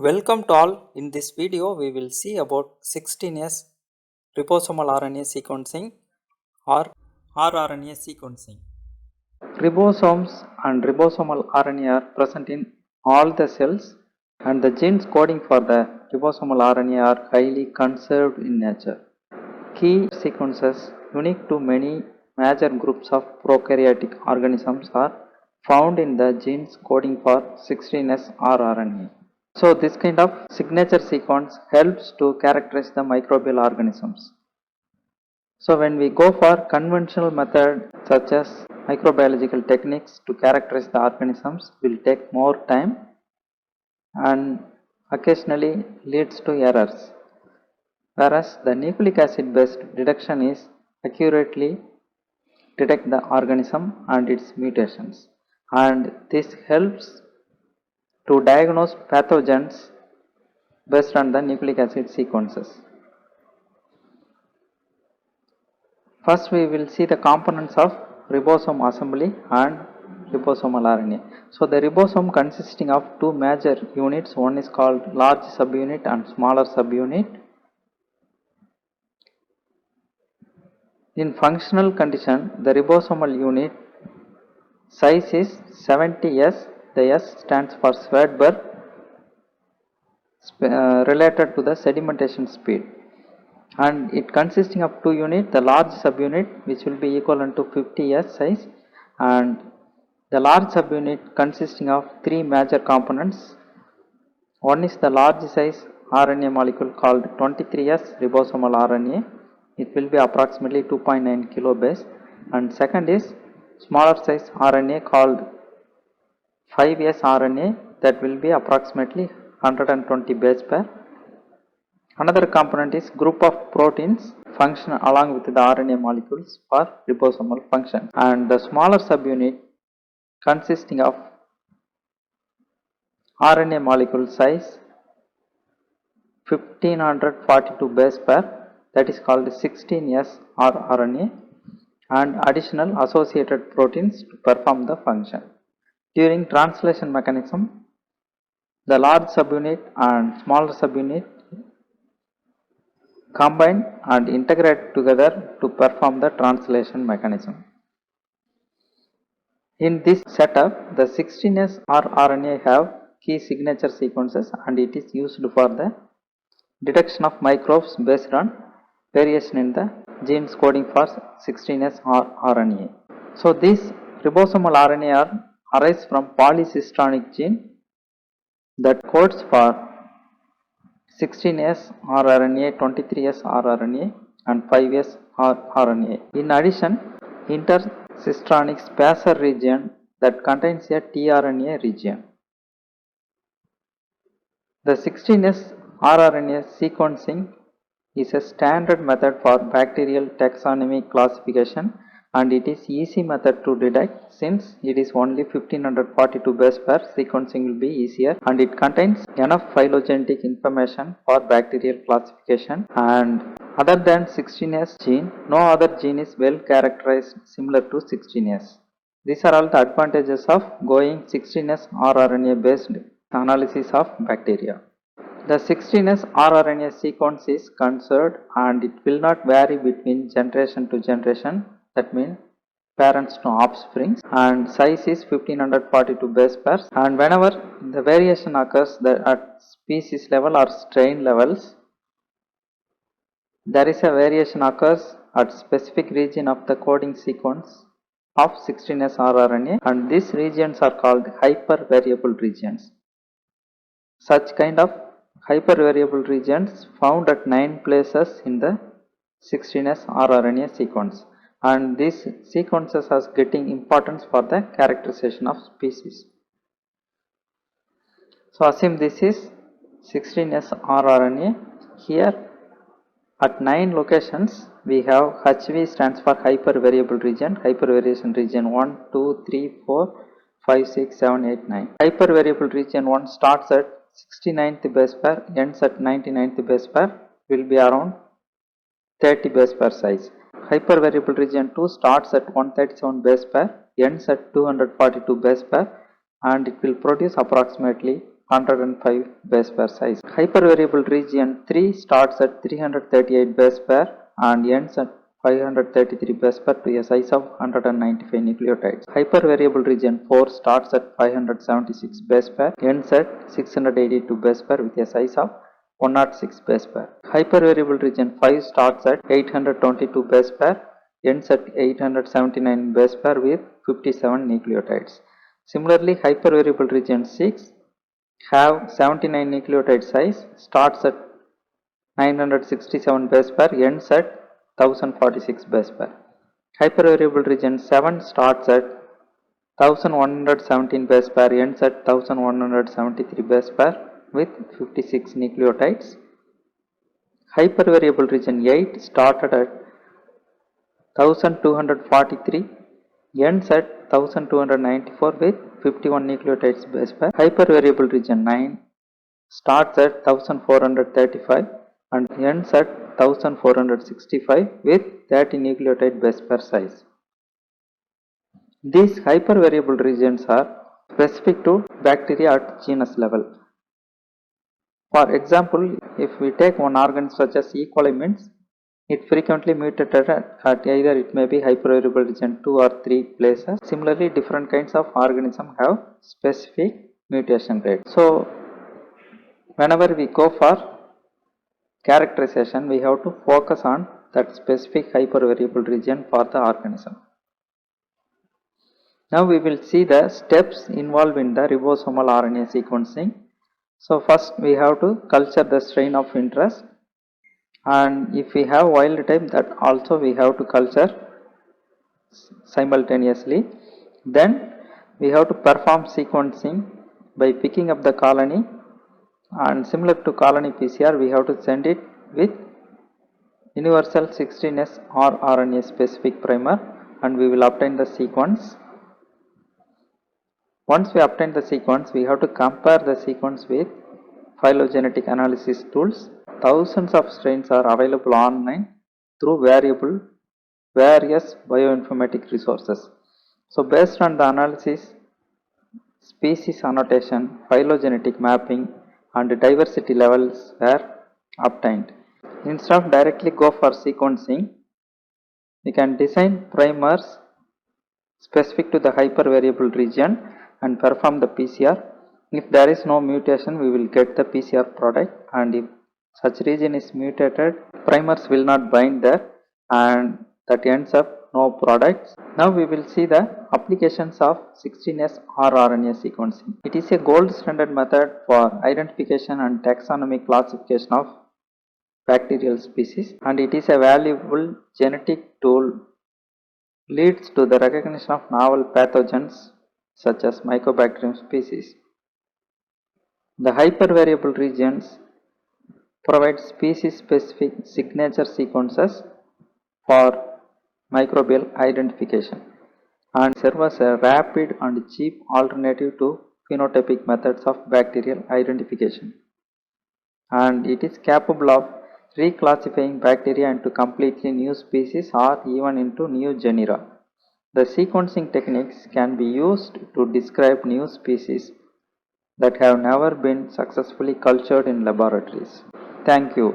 Welcome to all. In this video we will see about 16S ribosomal RNA sequencing or rRNA sequencing. Ribosomes and ribosomal RNA are present in all the cells, and the genes coding for the ribosomal RNA are highly conserved in nature. Key sequences unique to many major groups of prokaryotic organisms are found in the genes coding for 16S rRNA. So this kind of signature sequence helps to characterize the microbial organisms. So when we go for conventional method such as microbiological techniques to characterize the organisms will take more time and occasionally leads to errors. Whereas the nucleic acid based detection is accurately detect the organism and its mutations, and this helps to diagnose pathogens based on the nucleic acid sequences. First we will see the components of ribosome assembly and ribosomal RNA. So the ribosome consisting of two major units, one is called large subunit and smaller subunit. In functional condition, the ribosomal unit size is 70S. The S stands for Svedberg, related to the sedimentation speed, and it consisting of two units, the large subunit which will be equivalent to 50S size, and the large subunit consisting of three major components. One is the large size RNA molecule called 23S ribosomal RNA, it will be approximately 2.9 kilobase, and second is smaller size RNA called 5S RNA, that will be approximately 120 base pair. Another component is group of proteins function along with the RNA molecules for ribosomal function, and the smaller subunit consisting of RNA molecule size 1542 base pair, that is called 16S rRNA, and additional associated proteins to perform the function. During translation mechanism, the large subunit and smaller subunit combine and integrate together to perform the translation mechanism. In this setup, the 16S rRNA have key signature sequences, and it is used for the detection of microbes based on variation in the genes coding for 16S rRNA. So these ribosomal RNA arise from polycistronic gene that codes for 16S rRNA, 23S rRNA and 5S rRNA. In addition, intercistronic spacer region that contains a tRNA region. The 16S rRNA sequencing is a standard method for bacterial taxonomy classification, and it is easy method to detect since it is only 1542 base pair. Sequencing will be easier, and it contains enough phylogenetic information for bacterial classification, and other than 16S gene, no other gene is well characterized similar to 16S. These are all the advantages of going 16S rRNA based analysis of bacteria. The 16S rRNA sequence is conserved and it will not vary between generation to generation, that means parents to offsprings, and size is 1542 base pairs, and whenever the variation occurs at species level or strain levels, there is a variation occurs at specific region of the coding sequence of 16S rRNA, and these regions are called hypervariable regions. Such kind of hypervariable regions found at 9 places in the 16S rRNA sequence, and these sequences are getting importance for the characterization of species. So assume this is 16S rRNA. Here at 9 locations we have HV stands for hypervariable region, hypervariation region 1, 2, 3, 4, 5, 6, 7, 8, 9. Hypervariable region 1 starts at 69th base pair, ends at 99th base pair, will be around 30 base pair size. Hypervariable region 2 starts at 137 base pair, ends at 242 base pair, and it will produce approximately 105 base pair size. Hypervariable region 3 starts at 338 base pair and ends at 533 base pair to a size of 195 nucleotides. Hypervariable region 4 starts at 576 base pair, ends at 682 base pair with a size of 106 base pair. Hypervariable region 5 starts at 822 base pair, ends at 879 base pair with 57 nucleotides. Similarly, hypervariable region 6 have 79 nucleotide size, starts at 967 base pair, ends at 1046 base pair. Hypervariable region 7 starts at 1117 base pair, ends at 1173 base pair with 56 nucleotides. Hypervariable region 8 started at 1243, ends at 1294 with 51 nucleotides base pair. Hypervariable region 9 starts at 1435 and ends at 1465 with 30 nucleotide base pair size. These hypervariable regions are specific to bacteria at genus level. For example, if we take one organism such as E. coli means it frequently mutated at either it may be hypervariable region 2 or 3 places. Similarly, different kinds of organisms have specific mutation rate. So, whenever we go for characterization, we have to focus on that specific hypervariable region for the organism. Now we will see the steps involved in the ribosomal RNA sequencing. So first we have to culture the strain of interest, and if we have wild type, that also we have to culture simultaneously. Then we have to perform sequencing by picking up the colony, and similar to colony PCR we have to send it with universal 16S or RNA specific primer, and we will obtain the sequence. Once we obtain the sequence, we have to compare the sequence with phylogenetic analysis tools. Thousands of strains are available online through various bioinformatic resources. So based on the analysis, species annotation, phylogenetic mapping and diversity levels were obtained. Instead of directly go for sequencing, we can design primers specific to the hypervariable region and perform the PCR. If there is no mutation, we will get the PCR product, and if such region is mutated, primers will not bind there, and that ends up no products. Now we will see the applications of 16S rRNA sequencing. It is a gold standard method for identification and taxonomic classification of bacterial species, and it is a valuable genetic tool, leads to the recognition of novel pathogens such as Mycobacterium species. The hypervariable regions provide species-specific signature sequences for microbial identification and serve as a rapid and cheap alternative to phenotypic methods of bacterial identification. And it is capable of reclassifying bacteria into completely new species or even into new genera. The sequencing techniques can be used to describe new species that have never been successfully cultured in laboratories. Thank you.